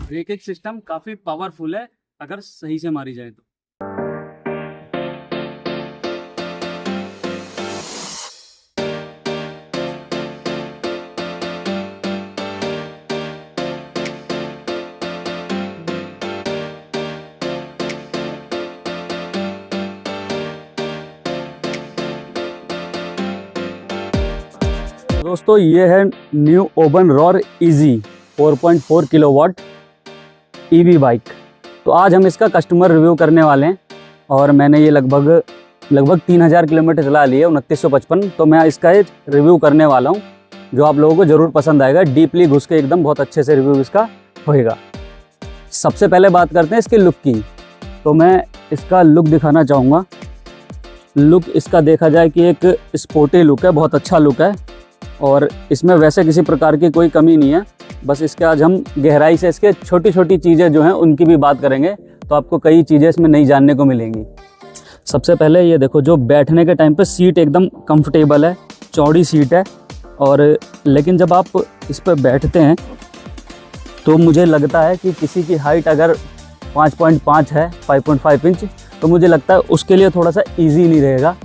Braking system काफी powerful है अगर सही से मारी जाए तो। दोस्तों ये है new Oben Rorr EZ 4.4 kilowatt EV bike. तो आज हम इसका कस्टमर रिव्यू करने वाले हैं और मैंने ये लगभग 3000 किलोमीटर चला लिया, 2955। तो मैं इसका रिव्यू करने वाला हूँ जो आप लोगों को ज़रूर पसंद आएगा। डीपली घुस के एकदम बहुत अच्छे से रिव्यू इसका होएगा। सबसे पहले बात करते हैं इसके लुक की। तो मैं इसका लुक दिखाना चाहूँगा। लुक इसका देखा जाए कि एक स्पोर्टी लुक है, बहुत अच्छा लुक है और इसमें वैसे किसी प्रकार की कोई कमी नहीं है। बस इसके आज हम गहराई से इसके छोटी छोटी चीज़ें जो हैं उनकी भी बात करेंगे, तो आपको कई चीज़ें इसमें नई जानने को मिलेंगी। सबसे पहले ये देखो, जो बैठने के टाइम पे सीट एकदम कंफर्टेबल है, चौड़ी सीट है। और लेकिन जब आप इस पर बैठते हैं तो मुझे लगता है कि किसी की हाइट अगर 5.5 है, 5.5 इंच, तो मुझे लगता है उसके लिए थोड़ा सा ईजी नहीं रहेगा।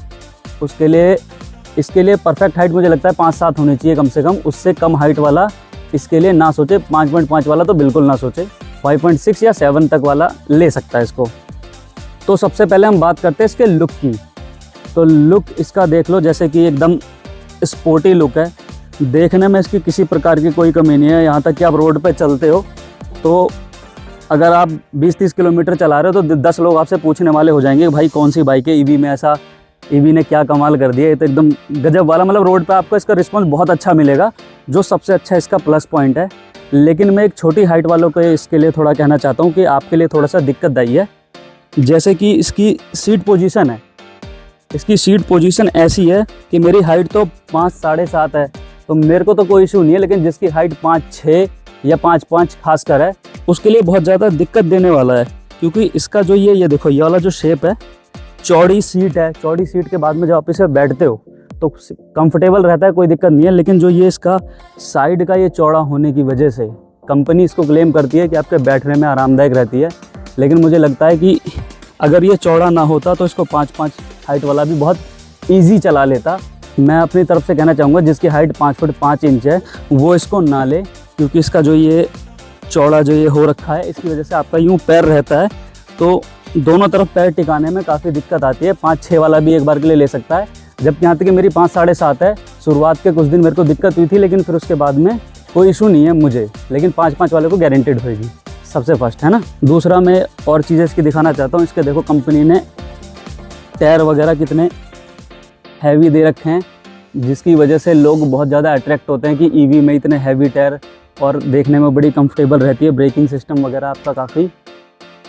इसके लिए परफेक्ट हाइट मुझे लगता है 5-7 होनी चाहिए कम से कम। उससे कम हाइट वाला इसके लिए ना सोचे, 5.5 वाला तो बिल्कुल ना सोचे। 5.6 या 7 तक वाला ले सकता है इसको। तो सबसे पहले हम बात करते हैं इसके लुक की। तो लुक इसका देख लो, जैसे कि एकदम स्पोर्टी लुक है। देखने में इसकी किसी प्रकार की कोई कमी नहीं है। यहाँ तक कि आप रोड पे चलते हो तो अगर आप 20-30 किलोमीटर चला रहे हो तो 10 लोग आपसे पूछने वाले हो जाएंगे भाई कौन सी बाइक है, ईवी में ऐसा ईवी ने क्या कमाल कर दिया। ये तो एकदम गजब वाला, मतलब रोड पे आपको इसका रिस्पांस बहुत अच्छा मिलेगा, जो सबसे अच्छा इसका प्लस पॉइंट है। लेकिन मैं एक छोटी हाइट वालों को इसके लिए थोड़ा कहना चाहता हूँ कि आपके लिए थोड़ा सा दिक्कतदायी है। जैसे कि इसकी सीट पोजीशन है, इसकी सीट पोजीशन ऐसी है कि मेरी हाइट तो 5-7.5 है, तो मेरे को तो कोई इशू नहीं है। लेकिन जिसकी हाइट 5-6 या 5-5 खासकर है, उसके लिए बहुत ज़्यादा दिक्कत देने वाला है। क्योंकि इसका जो ये देखो, ये वाला जो शेप है, चौड़ी सीट है। चौड़ी सीट के बाद में जब आप इसे बैठते हो तो कंफर्टेबल रहता है, कोई दिक्कत नहीं है। लेकिन जो ये इसका साइड का ये चौड़ा होने की वजह से कंपनी इसको क्लेम करती है कि आपके बैठने में आरामदायक रहती है। लेकिन मुझे लगता है कि अगर ये चौड़ा ना होता तो इसको 5-5 हाइट वाला भी बहुत ईजी चला लेता। मैं अपनी तरफ से कहना चाहूँगा जिसकी हाइट 5 फुट 5 इंच है वो इसको ना ले, क्योंकि इसका जो ये चौड़ा जो ये हो रखा है, इसकी वजह से आपका यूँ पैर रहता है तो दोनों तरफ पैर टिकाने में काफ़ी दिक्कत आती है। 5-6 वाला भी एक बार के लिए ले सकता है। जबकि यहाँ तक कि मेरी 5-7.5 है। शुरुआत के कुछ दिन मेरे को दिक्कत हुई थी, लेकिन फिर उसके बाद में कोई इशू नहीं है मुझे। लेकिन 5-5 वाले को गारंटेड होगी, सबसे फर्स्ट है ना। दूसरा मैं और चीज़ें इसकी दिखाना चाहता हूँ। इसके देखो कंपनी ने टायर वगैरह कितने हैवी दे रखे हैं, जिसकी वजह से लोग बहुत ज़्यादा अट्रैक्ट होते हैं कि ईवी में इतने हैवी टायर, और देखने में बड़ी कंफर्टेबल रहती है। ब्रेकिंग सिस्टम वगैरह आपका काफ़ी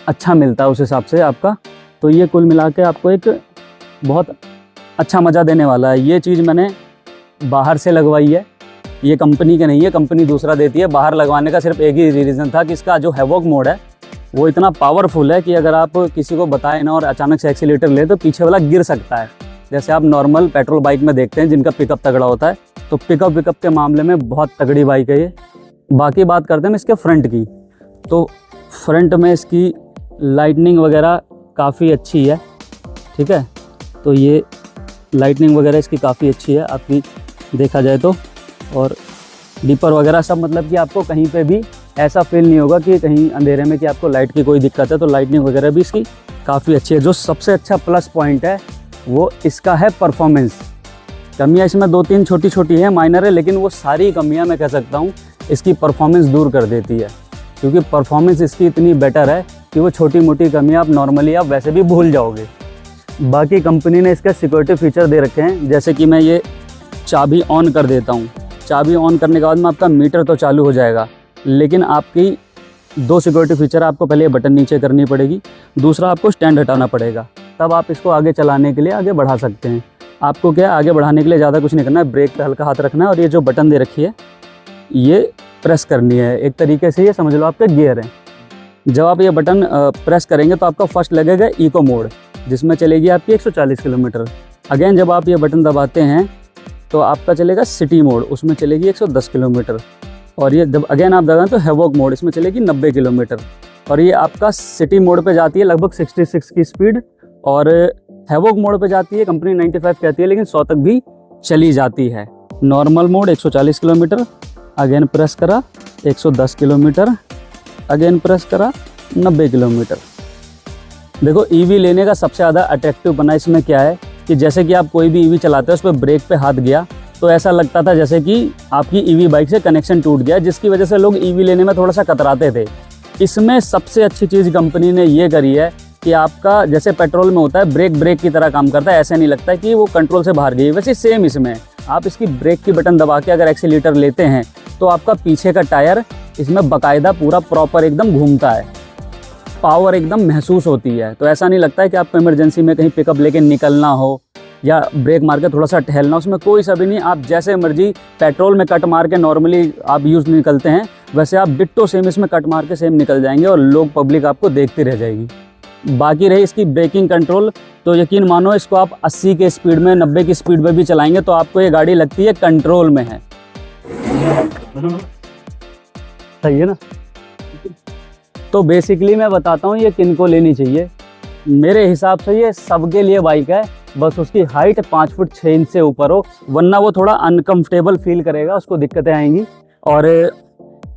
अच्छा मिलता है उस हिसाब से आपका। तो ये कुल मिला के आपको एक बहुत अच्छा मज़ा देने वाला है। ये चीज़ मैंने बाहर से लगवाई है, ये कंपनी के नहीं है, कंपनी दूसरा देती है। बाहर लगवाने का सिर्फ एक ही रीज़न था कि इसका जो हैवॉक मोड है वो इतना पावरफुल है कि अगर आप किसी को बताएं ना और अचानक से एक्सीलेटर ले तो पीछे वाला गिर सकता है। जैसे आप नॉर्मल पेट्रोल बाइक में देखते हैं जिनका पिकअप तगड़ा होता है, तो पिकअप के मामले में बहुत तगड़ी बाइक है ये। बाकी बात करते हैं इसके फ्रंट की। तो फ्रंट में इसकी लाइटनिंग वगैरह काफ़ी अच्छी है, ठीक है। तो ये लाइटनिंग वगैरह इसकी काफ़ी अच्छी है आपकी देखा जाए तो। और डीपर वगैरह सब, मतलब कि आपको कहीं पे भी ऐसा फील नहीं होगा कि कहीं अंधेरे में कि आपको लाइट की कोई दिक्कत है। तो लाइटनिंग वगैरह भी इसकी काफ़ी अच्छी है। जो सबसे अच्छा प्लस पॉइंट है वो इसका है परफॉर्मेंस। कमियाँ इसमें 2-3 छोटी छोटी हैं, माइनर है, लेकिन वो सारी कमियाँ मैं कह सकता हूँ इसकी परफॉर्मेंस दूर कर देती है। क्योंकि परफॉर्मेंस इसकी इतनी बेटर है कि वो छोटी मोटी कमियाँ आप नॉर्मली आप वैसे भी भूल जाओगे। बाकी कंपनी ने इसका सिक्योरिटी फीचर दे रखे हैं। जैसे कि मैं ये चाबी ऑन कर देता हूँ, चाबी ऑन करने के बाद में आपका मीटर तो चालू हो जाएगा, लेकिन आपकी 2 सिक्योरिटी फीचर आपको पहले बटन नीचे करनी पड़ेगी, दूसरा आपको स्टैंड हटाना पड़ेगा, तब आप इसको आगे चलाने के लिए आगे बढ़ा सकते हैं। आपको क्या आगे बढ़ाने के लिए ज़्यादा कुछ नहीं करना है, ब्रेक पे हल्का हाथ रखना है और ये जो बटन दे रखी है ये प्रेस करनी है। एक तरीके से ये समझ लो आपके गियर हैं। जब आप ये बटन प्रेस करेंगे तो आपका फर्स्ट लगेगा इको मोड, जिसमें चलेगी आपकी 140 किलोमीटर। अगेन जब आप ये बटन दबाते हैं तो आपका चलेगा सिटी मोड, उसमें चलेगी 110 किलोमीटर। और ये जब अगेन आप दबाएं तो हैवॉक मोड, इसमें चलेगी 90 किलोमीटर। और ये आपका सिटी मोड पे जाती है लगभग 66 की स्पीड, और हैवॉक मोड पे जाती है कंपनी 95 कहती है, लेकिन 100 तक भी चली जाती है। Normal mode 140 kilometre, again press करा 110 किलोमीटर, अगेन प्रेस करा 90 किलोमीटर। देखो ईवी लेने का सबसे ज़्यादा अट्रैक्टिव बना इसमें क्या है कि जैसे कि आप कोई भी ईवी चलाते हो उस पर ब्रेक पे हाथ गया तो ऐसा लगता था जैसे कि आपकी ईवी बाइक से कनेक्शन टूट गया, जिसकी वजह से लोग ईवी लेने में थोड़ा सा कतराते थे। इसमें सबसे अच्छी चीज़ कंपनी ने ये करी है कि आपका जैसे पेट्रोल में होता है ब्रेक की तरह काम करता है, ऐसे नहीं लगता है कि वो कंट्रोल से बाहर गई है। वैसे सेम इसमें आप इसकी ब्रेक की बटन दबा के अगर एक्सीलेटर लेते हैं तो आपका पीछे का टायर इसमें बाकायदा पूरा प्रॉपर एकदम घूमता है, पावर एकदम महसूस होती है। तो ऐसा नहीं लगता है कि आपको इमरजेंसी में कहीं पिकअप लेके निकलना हो या ब्रेक मार के थोड़ा सा टहलना, उसमें कोई सा भी नहीं। आप जैसे मर्जी पेट्रोल में कट मार के नॉर्मली आप यूज़ निकलते हैं, वैसे आप डिट्टो सेम इसमें कट मार के सेम निकल जाएंगे और लोग पब्लिक आपको देखती रह जाएगी। बाकी रही इसकी ब्रेकिंग कंट्रोल, तो यकीन मानो इसको आप 80 के स्पीड में 90 की स्पीड में भी चलाएंगे तो आपको ये गाड़ी लगती है कंट्रोल में है। सही है ना। तो बेसिकली मैं बताता हूँ ये किनको लेनी चाहिए। मेरे हिसाब से ये सबके लिए बाइक है, बस उसकी हाइट 5 फुट 6 इंच से ऊपर हो, वरना वो थोड़ा अनकंफर्टेबल फील करेगा, उसको दिक्कतें आएंगी। और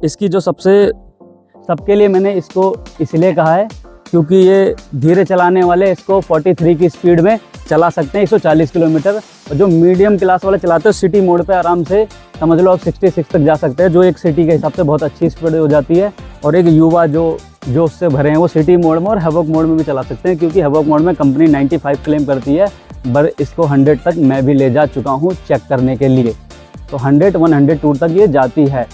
इसकी जो सबके लिए मैंने इसको इसलिए कहा है क्योंकि ये धीरे चलाने वाले इसको 43 की स्पीड में चला सकते हैं 140 किलोमीटर, और जो मीडियम क्लास वाले चलाते हैं सिटी मोड पे आराम से समझ लो आप 66 तक जा सकते हैं, जो एक सिटी के हिसाब से बहुत अच्छी स्पीड हो जाती है। और एक युवा जो उससे भरे हैं वो सिटी मोड में और हैवॉक मोड में भी चला सकते हैं, क्योंकि हैवॉक मोड में कंपनी 95 क्लेम करती है, पर इसको 100 तक मैं भी ले जा चुका हूँ चेक करने के लिए। तो 100-102 तक ये जाती है।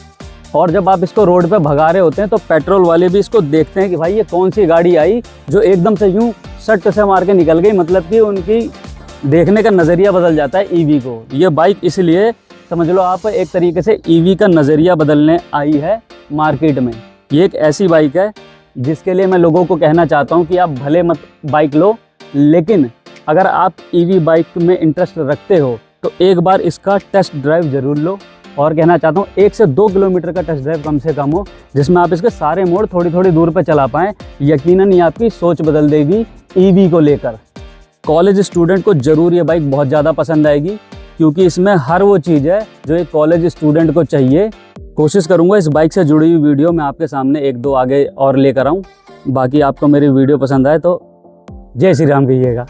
और जब आप इसको रोड पे भगा रहे होते हैं तो पेट्रोल वाले भी इसको देखते हैं कि भाई ये कौन सी गाड़ी आई जो एकदम से यूं सट से मार के निकल गई, मतलब कि उनकी देखने का नज़रिया बदल जाता है ईवी को। ये बाइक इसलिए समझ लो आप एक तरीके से ईवी का नज़रिया बदलने आई है मार्केट में। ये एक ऐसी बाइक है जिसके लिए मैं लोगों को कहना चाहता हूँ कि आप भले मत बाइक लो, लेकिन अगर आप ईवी बाइक में इंटरेस्ट रखते हो तो एक बार इसका टेस्ट ड्राइव ज़रूर लो। और कहना चाहता हूँ 1 से 2 किलोमीटर का टेस्ट ड्राइव कम से कम हो, जिसमें आप इसके सारे मोड थोड़ी थोड़ी दूर पे चला पाएँ। यकीनन ये आपकी सोच बदल देगी ईवी को लेकर। कॉलेज स्टूडेंट को ज़रूर ये बाइक बहुत ज़्यादा पसंद आएगी, क्योंकि इसमें हर वो चीज़ है जो एक कॉलेज स्टूडेंट को चाहिए। कोशिश करूँगा इस बाइक से जुड़ी हुई वीडियो मैं आपके सामने 1-2 आगे और लेकर आऊँ। बाकी आपको मेरी वीडियो पसंद आए तो जय श्री राम कहिएगा।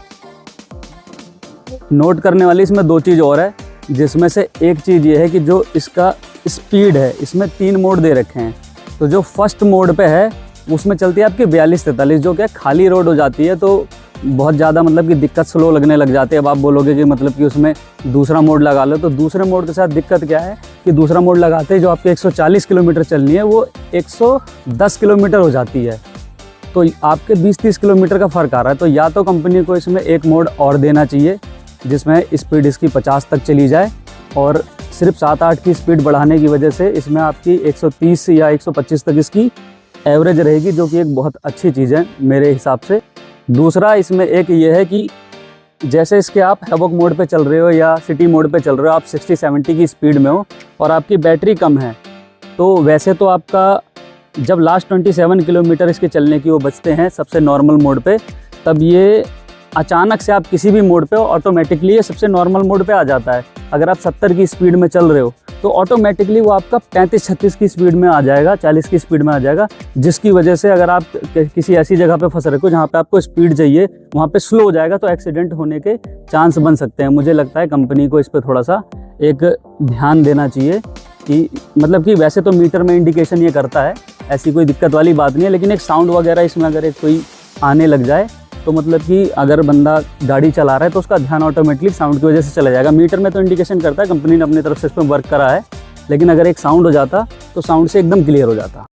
नोट करने वाली इसमें 2 चीज़ और है, जिसमें से एक चीज़ ये है कि जो इसका स्पीड है इसमें 3 मोड दे रखे हैं। तो जो फर्स्ट मोड पे है उसमें चलती है आपकी 42-43, जो क्या खाली रोड हो जाती है तो बहुत ज़्यादा मतलब कि दिक्कत स्लो लगने लग जाती है। अब आप बोलोगे कि मतलब कि उसमें दूसरा मोड लगा लो, तो दूसरे मोड के साथ दिक्कत क्या है कि दूसरा मोड लगाते ही जो आपके 140 किलोमीटर चलनी है वो 110 किलोमीटर हो जाती है। तो आपके 20-30 किलोमीटर का फ़र्क आ रहा है। तो या तो कंपनी को इसमें एक मोड और देना चाहिए जिसमें स्पीड इसकी 50 तक चली जाए, और सिर्फ 7-8 की स्पीड बढ़ाने की वजह से इसमें आपकी 130 या 125 तक इसकी एवरेज रहेगी, जो कि एक बहुत अच्छी चीज़ है मेरे हिसाब से। दूसरा इसमें एक ये है कि जैसे इसके आप हैवॉक मोड पे चल रहे हो या सिटी मोड पे चल रहे हो, आप 60-70 की स्पीड में हो और आपकी बैटरी कम है, तो वैसे तो आपका जब लास्ट 27 किलोमीटर इसके चलने की वो बचते हैं सबसे नॉर्मल मोड पे, तब ये अचानक से आप किसी भी मोड पे हो ऑटोमेटिकली ये सबसे नॉर्मल मोड पे आ जाता है। अगर आप 70 की स्पीड में चल रहे हो तो ऑटोमेटिकली वो आपका 35-36 की स्पीड में आ जाएगा, 40 की स्पीड में आ जाएगा, जिसकी वजह से अगर आप किसी ऐसी जगह पे फंस रहे हो जहाँ पे आपको स्पीड चाहिए वहाँ पे स्लो हो जाएगा, तो एक्सीडेंट होने के चांस बन सकते हैं। मुझे लगता है कंपनी को इस पर थोड़ा सा एक ध्यान देना चाहिए कि मतलब कि वैसे तो मीटर में इंडिकेशन ये करता है, ऐसी कोई दिक्कत वाली बात नहीं है, लेकिन एक साउंड वगैरह इसमें अगर एक कोई आने लग जाए तो मतलब कि अगर बंदा गाड़ी चला रहा है तो उसका ध्यान ऑटोमेटिकली साउंड की वजह से चला जाएगा। मीटर में तो इंडिकेशन करता है, कंपनी ने अपनी तरफ से इस पर वर्क करा है, लेकिन अगर एक साउंड हो जाता तो साउंड से एकदम क्लियर हो जाता।